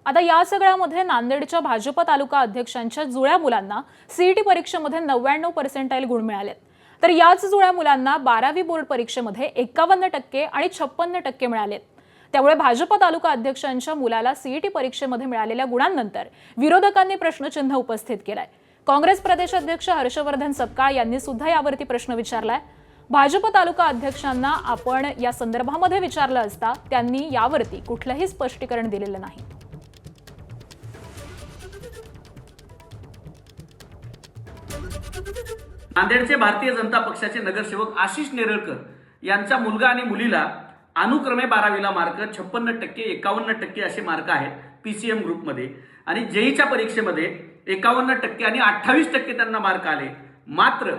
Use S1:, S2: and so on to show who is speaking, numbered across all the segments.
S1: आता या सगळ्यामध्ये नांदेडच्या भाजप तालुका अध्यक्षांच्या जुळ्या मुलांना सीईटी परीक्षेमध्ये 99% गुण मिळालेत, तर याच जुळ्या मुलांना 12वी बोर्ड परीक्षेमध्ये 51% आणि 56% मिळालेत। त्यामुळे भाजप तालुका अध्यक्षांच्या मुलाला सीईटी परीक्षेमध्ये मिळालेल्या गुणांनंतर विरोधकांनी प्रश्नचिन्ह उपस्थित केलाय। काँग्रेस प्रदेश अध्यक्ष हर्षवर्धन सपकाळ यांनी सुद्धा यावरती प्रश्न विचारलाय। भाजप तालुका अध्यक्षांना आपण या संदर्भामध्ये विचारलं असता त्यांनी यावरती कुठलंही स्पष्टीकरण दिलेलं नाही।
S2: नांदेडचे भारतीय जनता पक्षाचे नगरसेवक आशिष नेरळकर यांचा मुलगा आणि मुलीला अनुक्रमे 12वीला मार्क 56%, 51% असे मार्क आहेत पीसीएम ग्रुपमध्ये, आणि जेईच्या परीक्षेमध्ये 51% आणि 28% त्यांना मार्क आले। मात्र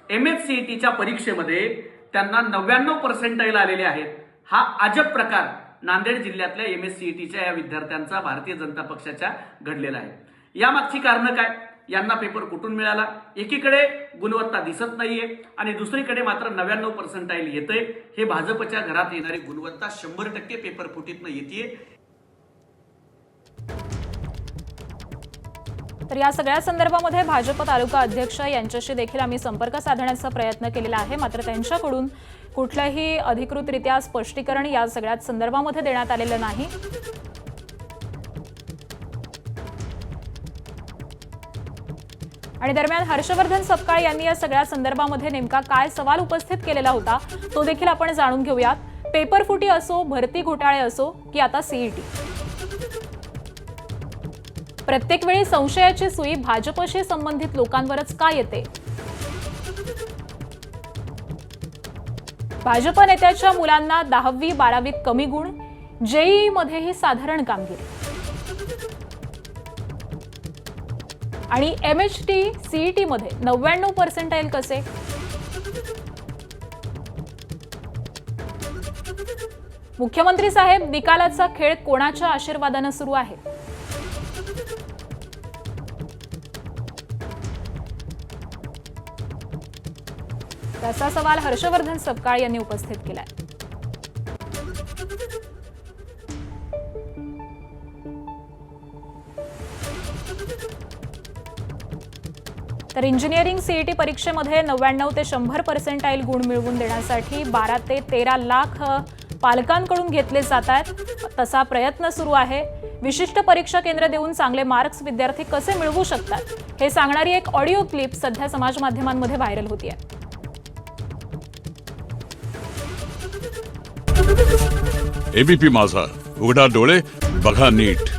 S2: एमएससीईटीच्या परीक्षेमध्ये त्यांना 99% आलेले आहेत। हा अजब प्रकार नांदेड जिल्ह्यातल्या एमएससीईटीच्या या विद्यार्थ्यांचा भारतीय जनता पक्षाच्या घडलेला आहे। यामागची कारणं काय? यांना पेपर कुठून मिळाला? एकीकडे गुणवत्ता दिसत नाहीये आणि दुसरीकडे मात्र 99% येतंय। हे भाजपच्या घरात येणारी गुणवत्ता 100% पेपर फुटीतनं येते।
S1: तर या सगळ्या संदर्भामध्ये भाजप तालुका अध्यक्ष यांच्याशी देखील आम्ही संपर्क साधण्याचा प्रयत्न केलेला आहे, मात्र त्यांच्याकडून कुठलंही अधिकृतरित्या स्पष्टीकरण या सगळ्या संदर्भामध्ये देण्यात आलेलं नाही। आणि दरम्यान हर्षवर्धन सपकाळ यांनी या सगळ्या संदर्भामध्ये नेमका काय सवाल उपस्थित केलेला होता तो देखील आपण जाणून घेऊयात। पेपर फुटी असो, भरती घोटाळे असो की आता सीईटी, प्रत्येक वेळी संशयाची सुई भाजपशी संबंधित लोकांवरच का येते? भाजप नेत्याच्या मुलांना 10वी 12वीत कमी गुण, जेईई मध्येही साधारण कामगिरी, आणि एमएचटी सीईटी मध्ये 99% कसे? मुख्यमंत्री साहेब, निकालाचा खेळ कोणाच्या आशीर्वादाने सुरू आहे? तसा सवाल हर्षवर्धन सपकाळ यांनी उपस्थित केलाय। तर इंजिनिअरिंग सीईटी परीक्षेमध्ये 99 ते 100% गुण मिळवून देण्यासाठी 12 ते 13 लाख पालकांकडून घेतले जात आहेत। तसा प्रयत्न सुरू आहे। विशिष्ट परीक्षा केंद्र देऊन चांगले मार्क्स विद्यार्थी कसे मिळवू शकतात हे सांगणारी एक ऑडिओ क्लिप सध्या समाज माध्यमांमध्ये व्हायरल होतीये।
S3: एबीपी माझा, उघडा डोळे बघा नीट।